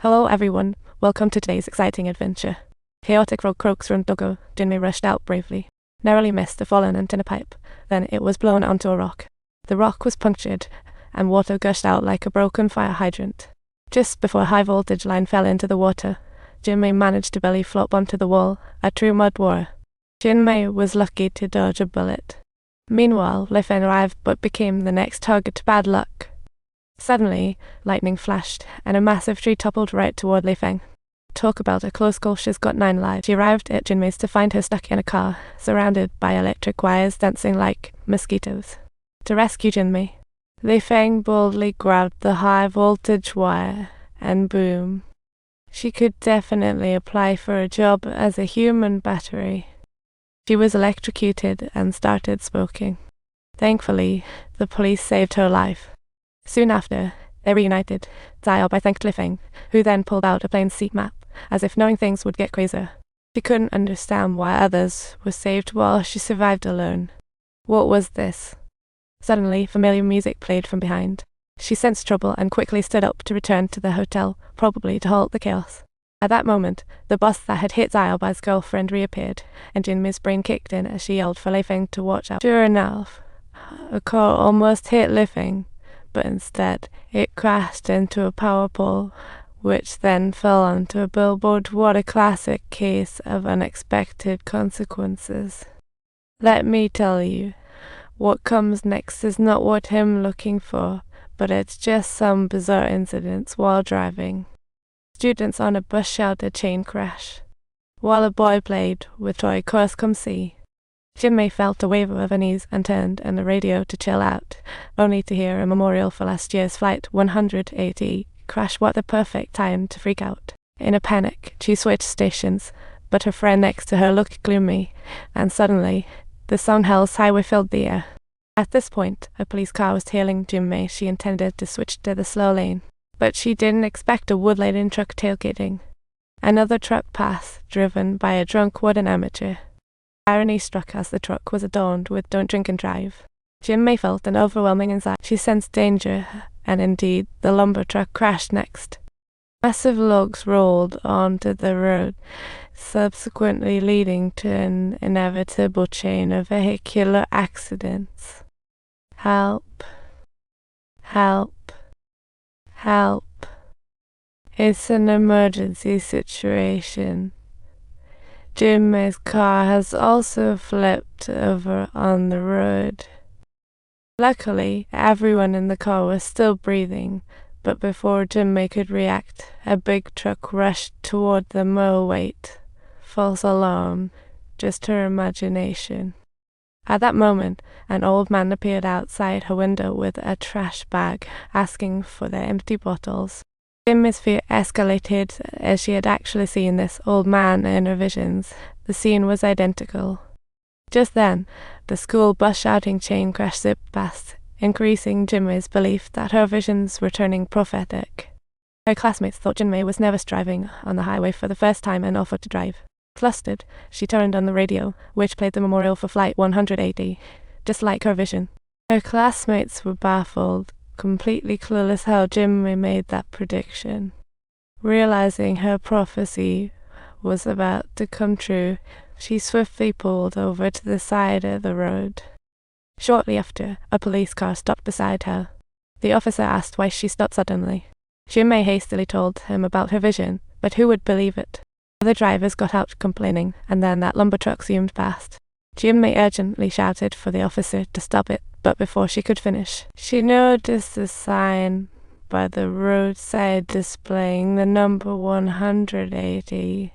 Hello everyone, welcome to today's exciting adventure. Chaotic road croaks from Dogo, Jinmei rushed out bravely. Narrowly missed a fallen antenna pipe, then it was blown onto a rock. The rock was punctured, and water gushed out like a broken fire hydrant. Just before a high-voltage line fell into the water, Jinmei managed to belly flop onto the wall, a true mud warrior. Jinmei was lucky to dodge a bullet. Meanwhile, Li Feng arrived but became the next target to bad luck. Suddenly, lightning flashed, and a massive tree toppled right toward Li Feng. Talk about a close call, she's got 9 lives. She arrived at Jinmei's to find her stuck in a car, surrounded by electric wires dancing like mosquitoes. To rescue Jinmei, Li Feng boldly grabbed the high-voltage wire, and boom. She could definitely apply for a job as a human battery. She was electrocuted and started smoking. Thankfully, the police saved her life. Soon after, they reunited. Xiaobai thanked Li Feng, who then pulled out a plain sea map, as if knowing things would get crazier. She couldn't understand why others were saved while she survived alone. What was this? Suddenly, familiar music played from behind. She sensed trouble and quickly stood up to return to the hotel, probably to halt the chaos. At that moment, the bus that had hit Xiaobai's girlfriend reappeared, and Jinmei's brain kicked in as she yelled for Li Feng to watch out. Sure enough, a car almost hit Li Feng, but instead it crashed into a power pole, which then fell onto a billboard. What a classic case of unexpected consequences. Let me tell you, what comes next is not what I'm looking for, but it's just some bizarre incidents while driving. Students on a bus shouted chain crash, while a boy played with toy cars come see. Jinmei felt a wave of unease and turned on the radio to chill out, only to hear a memorial for last year's Flight 180 crash. What the perfect time to freak out. In a panic, she switched stations, but her friend next to her looked gloomy, and suddenly, the Songhell's highway filled the air. At this point, a police car was tailing Jinmei. She intended to switch to the slow lane, but she didn't expect a wood-laden truck tailgating. Another truck passed, driven by a drunk wooden amateur. Irony struck as the truck was adorned with "Don't drink and drive." Jinmei felt an overwhelming anxiety. She sensed danger, and indeed, the lumber truck crashed next. Massive logs rolled onto the road, subsequently leading to an inevitable chain of vehicular accidents. Help. Help. Help. It's an emergency situation. Jinmei's car has also flipped over on the road. Luckily, everyone in the car was still breathing, but before Jinmei could react, a big truck rushed toward them. Oh wait, false alarm, just her imagination. At that moment, an old man appeared outside her window with a trash bag, asking for their empty bottles. Jinmei's fear escalated as she had actually seen this old man in her visions. The scene was identical. Just then, the school bus shouting chain crash zipped past, increasing Jinmei's belief that her visions were turning prophetic. Her classmates thought Jinmei was nervous driving on the highway for the first time and offered to drive. Flustered, she turned on the radio, which played the memorial for Flight 180, just like her vision. Her classmates were baffled, completely clueless how Jinmei made that prediction. Realizing her prophecy was about to come true, she swiftly pulled over to the side of the road. Shortly after, a police car stopped beside her. The officer asked why she stopped suddenly. Jinmei hastily told him about her vision, but who would believe it? Other drivers got out complaining, and then that lumber truck zoomed past. Jinmei urgently shouted for the officer to stop it, but before she could finish, she noticed a sign by the roadside displaying the number 180,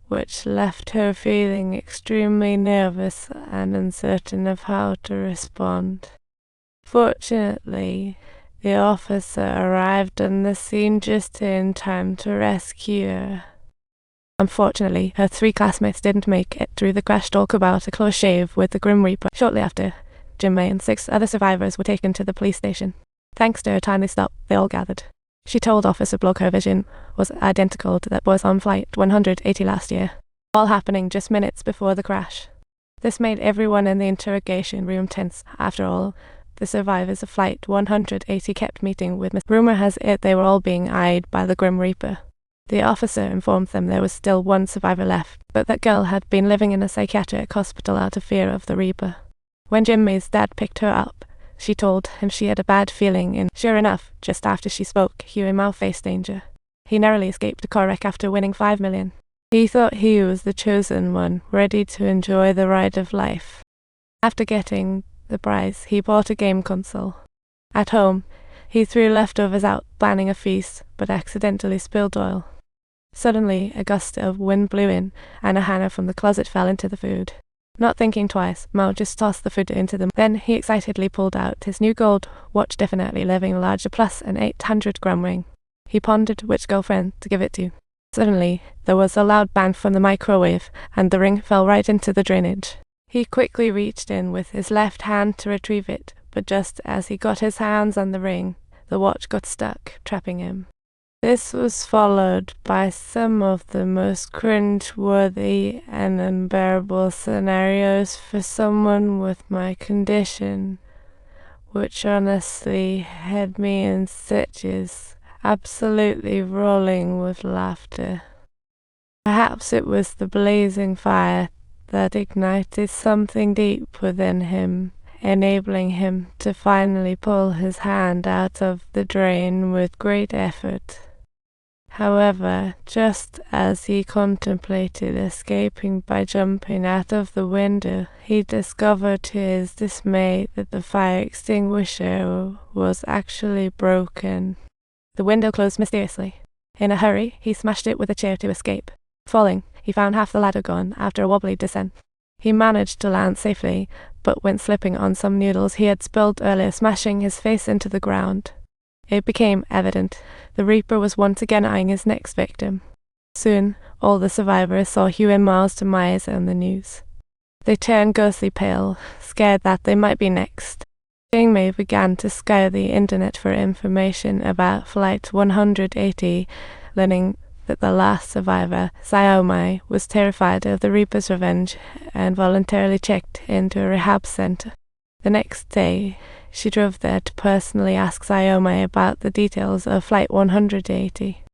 which left her feeling extremely nervous and uncertain of how to respond. Fortunately, the officer arrived on the scene just in time to rescue her. Unfortunately, her 3 classmates didn't make it through the crash. Talk about a close shave with the Grim Reaper. Shortly after, Jinmei and 6 other survivors were taken to the police station. Thanks to her timely stop, they all gathered. She told Officer Block her vision was identical to that was on Flight 180 last year, all happening just minutes before the crash. This made everyone in the interrogation room tense. After all, the survivors of Flight 180 kept meeting with Miss. Rumor has it they were all being eyed by the Grim Reaper. The officer informed them there was still one survivor left, but that girl had been living in a psychiatric hospital out of fear of the Reaper. When Jim May's dad picked her up, she told him she had a bad feeling, and sure enough, just after she spoke, Huey Mao faced danger. He narrowly escaped a car wreck after winning $5 million. He thought he was the chosen one, ready to enjoy the ride of life. After getting the prize, he bought a game console. At home, he threw leftovers out, planning a feast, but accidentally spilled oil. Suddenly, a gust of wind blew in, and a hanger from the closet fell into the food. Not thinking twice, Mao just tossed the food into them. Then he excitedly pulled out his new gold watch, definitely leaving a larger plus an 800-gram ring. He pondered which girlfriend to give it to. Suddenly, there was a loud bang from the microwave, and the ring fell right into the drainage. He quickly reached in with his left hand to retrieve it, but just as he got his hands on the ring, the watch got stuck, trapping him. This was followed by some of the most cringe-worthy and unbearable scenarios for someone with my condition, which honestly had me in stitches, absolutely rolling with laughter. Perhaps it was the blazing fire that ignited something deep within him, enabling him to finally pull his hand out of the drain with great effort. However, just as he contemplated escaping by jumping out of the window, he discovered to his dismay that the fire extinguisher was actually broken. The window closed mysteriously. In a hurry, he smashed it with a chair to escape. Falling, he found half the ladder gone after a wobbly descent. He managed to land safely, but went slipping on some noodles he had spilled earlier, smashing his face into the ground. It became evident the Reaper was once again eyeing his next victim. Soon, all the survivors saw Huey Mao's demise on the news. They turned ghostly pale, scared that they might be next. Jing Mei began to scour the internet for information about Flight 180, learning that the last survivor, Xiao Mai, was terrified of the Reaper's revenge and voluntarily checked into a rehab center. The next day, she drove there to personally ask Xiao Mai about the details of Flight 180.